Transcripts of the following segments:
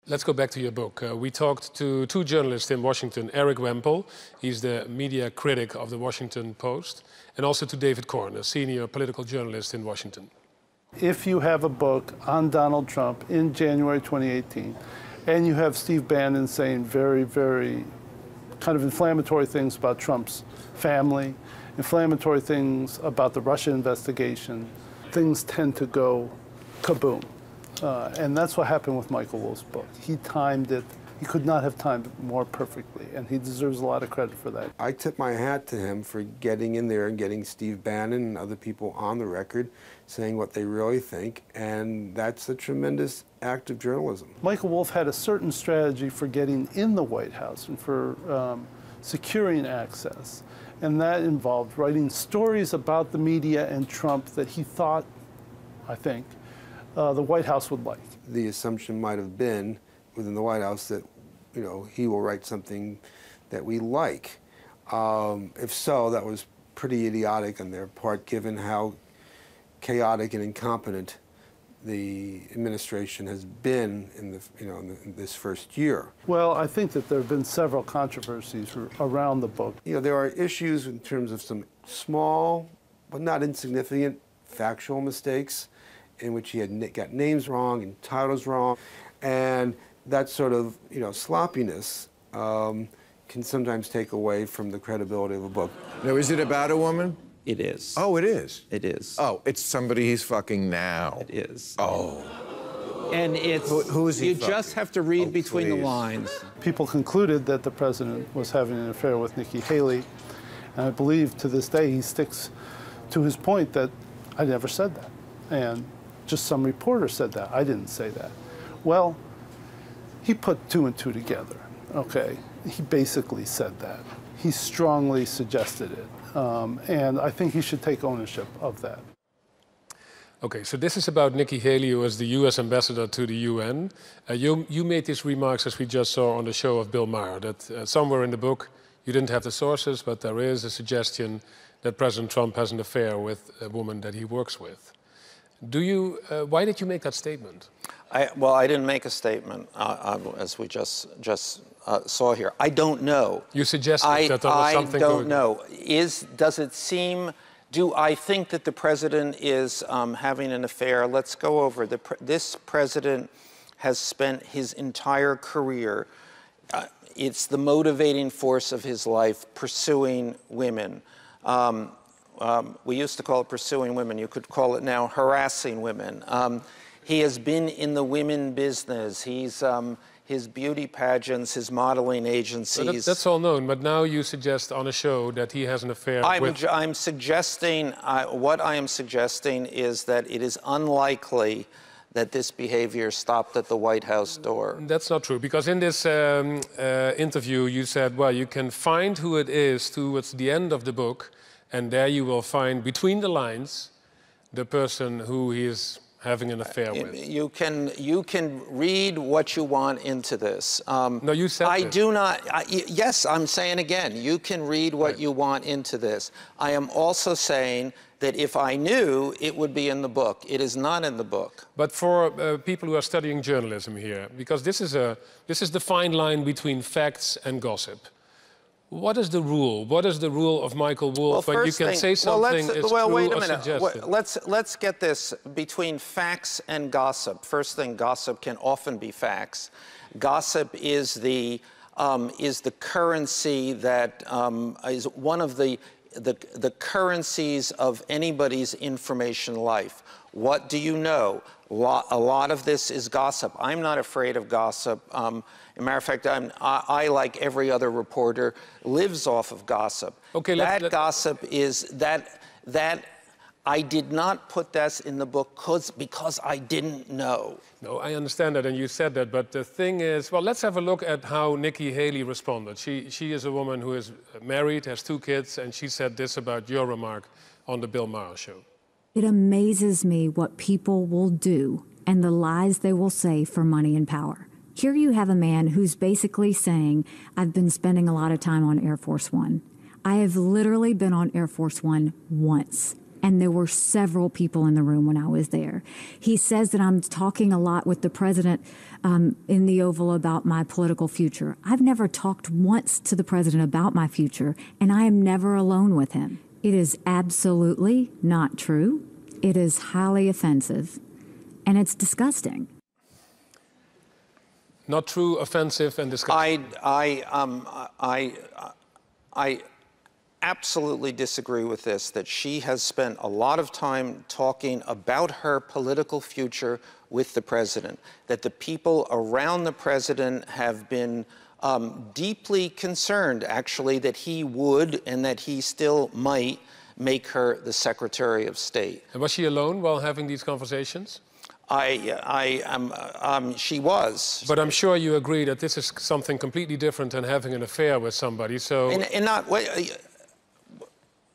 Let's go back to your book. We talked to two journalists in Washington, Eric Wempel, he's the media critic of the Washington Post, and also to David Corn, a senior political journalist in Washington. If you have a book on Donald Trump in January 2018, and you have Steve Bannon saying very, very kind of inflammatory things about Trump's family, inflammatory things about the Russia investigation, things tend to go kaboom. And that's what happened with Michael Wolff's book. He timed it. He could not have timed it more perfectly, and he deserves a lot of credit for that. I tip my hat to him for getting in there and getting Steve Bannon and other people on the record saying what they really think, and that's a tremendous act of journalism. Michael Wolff had a certain strategy for getting in the White House and for securing access, and that involved writing stories about the media and Trump that he thought, I think, the White House would like. The assumption might have been within the White House that, you know, he will write something that we like. If so, that was pretty idiotic on their part, given how chaotic and incompetent the administration has been in the, in this first year. Well, I think that there have been several controversies around the book. You know, there are issues in terms of some small, but not insignificant, factual mistakes in which he had got names wrong and titles wrong, and that sort of, sloppiness can sometimes take away from the credibility of a book. Now, is it about a woman? It is. Oh, it is? It is. Oh, it's somebody he's fucking now. It is. Oh. And it's... Who is he You fucking? just have to read between the lines. People concluded that the president was having an affair with Nikki Haley, and I believe to this day he sticks to his point that I never said that. And just some reporter said that. I didn't say that. Well, he put two and two together, okay? He basically said that. He strongly suggested it. And I think he should take ownership of that. Okay, so this is about Nikki Haley, who is the U.S. ambassador to the UN. You made these remarks, as we just saw on the show of Bill Maher, that somewhere in the book, you didn't have the sources, but there is a suggestion that President Trump has an affair with a woman that he works with. Why did you make that statement? Well, I didn't make a statement, as we just saw here. I don't know. You suggested that there was something going on. I don't know. Does it seem... Do I think that the president is having an affair? Let's go over. This president has spent his entire career, it's the motivating force of his life, pursuing women. We used to call it pursuing women. You could call it now harassing women. He has been in the women business. He's his beauty pageants, his modeling agencies. That's all known, but now you suggest on a show that he has an affair with... I'm suggesting, what I am suggesting is that it is unlikely that this behavior stopped at the White House door. That's not true, because in this interview you said, well, you can find who it is towards the end of the book, and there you will find, between the lines, the person who he is having an affair with. You can read what you want into this. No, you said I this. do not. Yes, I'm saying again, you can read what you want into this. I am also saying that if I knew, it would be in the book. It is not in the book. But for people who are studying journalism here, because this is the fine line between facts and gossip. What is the rule? What is the rule of Michael Wolff when you can say something is true wait a or minute. suggested? Let's get this between facts and gossip. First thing, gossip can often be facts. Gossip is the currency that is one of the currencies of anybody's information life. What do you know? A lot of this is gossip. I'm not afraid of gossip. As a matter of fact, I, like every other reporter, lives off of gossip. Okay, Gossip is that I did not put that in the book because I didn't know. No, I understand that, and you said that, but the thing is, well, let's have a look at how Nikki Haley responded. She is a woman who is married, has 2 kids, and she said this about your remark on the Bill Maher show. It amazes me what people will do and the lies they will say for money and power. Here you have a man who's basically saying, I've been spending a lot of time on Air Force One. I have literally been on Air Force One once. And there were several people in the room when I was there. He says that I'm talking a lot with the president in the Oval about my political future. I've never talked once to the president about my future, and I am never alone with him. It is absolutely not true. It is highly offensive, and it's disgusting. Not true, offensive, and disgusting. I absolutely disagree with this, that she has spent a lot of time talking about her political future with the president, that the people around the president have been deeply concerned, actually, that he would and that he still might make her the Secretary of State. And was she alone while having these conversations? She was. But I'm sure you agree that this is something completely different than having an affair with somebody, so...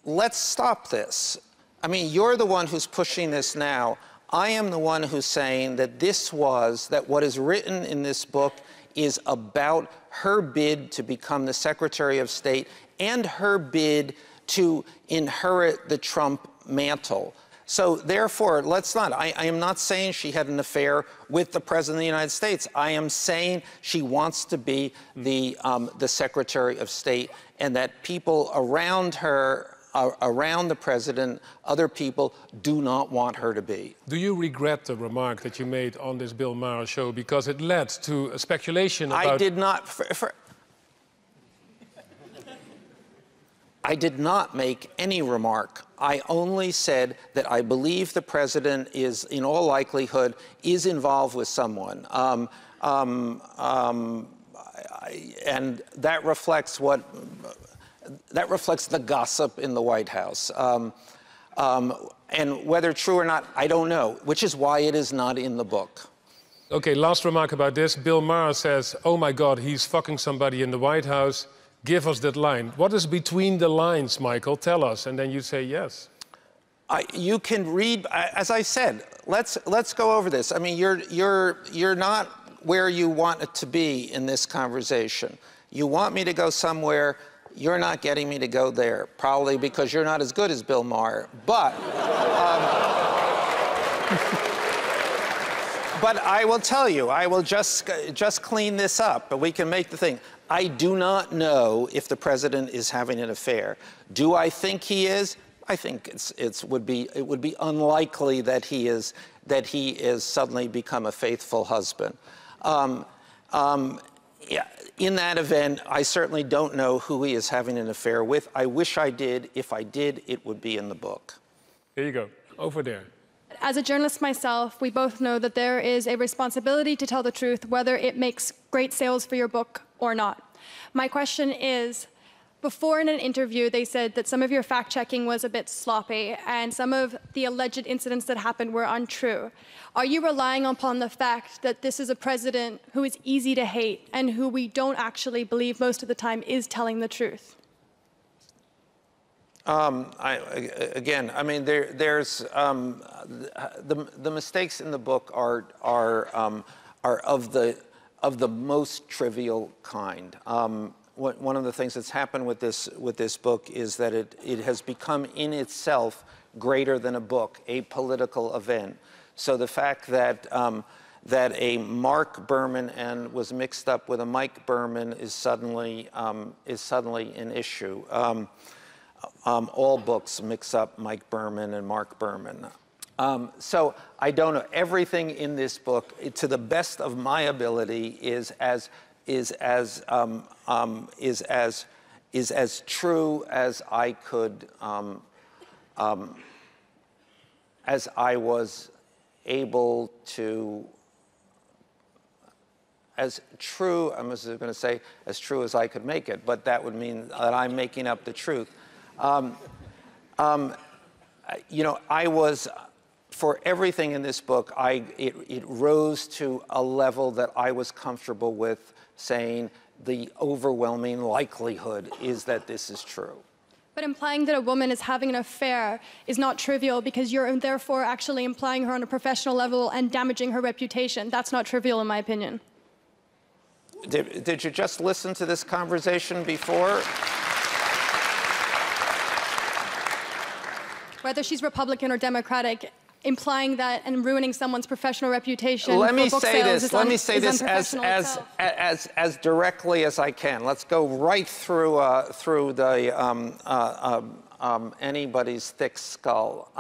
Let's stop this. I mean, you're the one who's pushing this now. I am the one who's saying that that what is written in this book is about her bid to become the Secretary of State and her bid to inherit the Trump mantle. So therefore, let's not, I am not saying she had an affair with the President of the United States. I am saying she wants to be the Secretary of State, and that people around her, around the president, other people, do not want her to be. Do you regret the remark that you made on this Bill Maher show because it led to a speculation about... I did not... I did not make any remark. I only said that I believe the president is, in all likelihood, is involved with someone. And that reflects the gossip in the White House. And whether true or not, I don't know, which is why it is not in the book. Okay, last remark about this. Bill Maher says, oh my God, he's fucking somebody in the White House. Give us that line. What is between the lines, Michael? Tell us, and then you say yes. You can read, as I said, let's go over this. I mean, you're not where you want it to be in this conversation. You want me to go somewhere, you're not getting me to go there, probably because you're not as good as Bill Maher. But but I will tell you, I will just clean this up, but we can make the thing. I do not know if the president is having an affair. Do I think he is? I think it would be unlikely that he is suddenly become a faithful husband. Yeah, in that event, I certainly don't know who he is having an affair with. I wish I did. If I did, it would be in the book. There you go. Over there. As a journalist myself, we both know that there is a responsibility to tell the truth, whether it makes great sales for your book or not. My question is, before in an interview, they said that some of your fact-checking was a bit sloppy and some of the alleged incidents that happened were untrue. Are you relying upon the fact that this is a president who is easy to hate and who we don't actually believe most of the time is telling the truth? Again, I mean, there's the mistakes in the book are of the most trivial kind. One of the things that's happened with this book is that it has become in itself greater than a book, a political event. So the fact that that a Mark Berman was mixed up with a Mike Berman is suddenly an issue. All books mix up Mike Berman and Mark Berman. So I don't know. Everything in this book, to the best of my ability, is as true as I could, as I was able to. As true, I was going to say, as true as I could make it, but that would mean that I'm making up the truth. You know, I was, for everything in this book, it rose to a level that I was comfortable with saying the overwhelming likelihood is that this is true. But implying that a woman is having an affair is not trivial because you're therefore actually implying her on a professional level and damaging her reputation. That's not trivial in my opinion. Did you just listen to this conversation before? Whether she's Republican or Democratic, implying that and ruining someone's professional reputation Let for me book say sales this. Let me say this unprofessional itself. as directly as I can. Let's go right through the anybody's thick skull.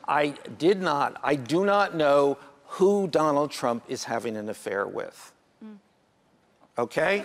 I do not know who Donald Trump is having an affair with. Okay?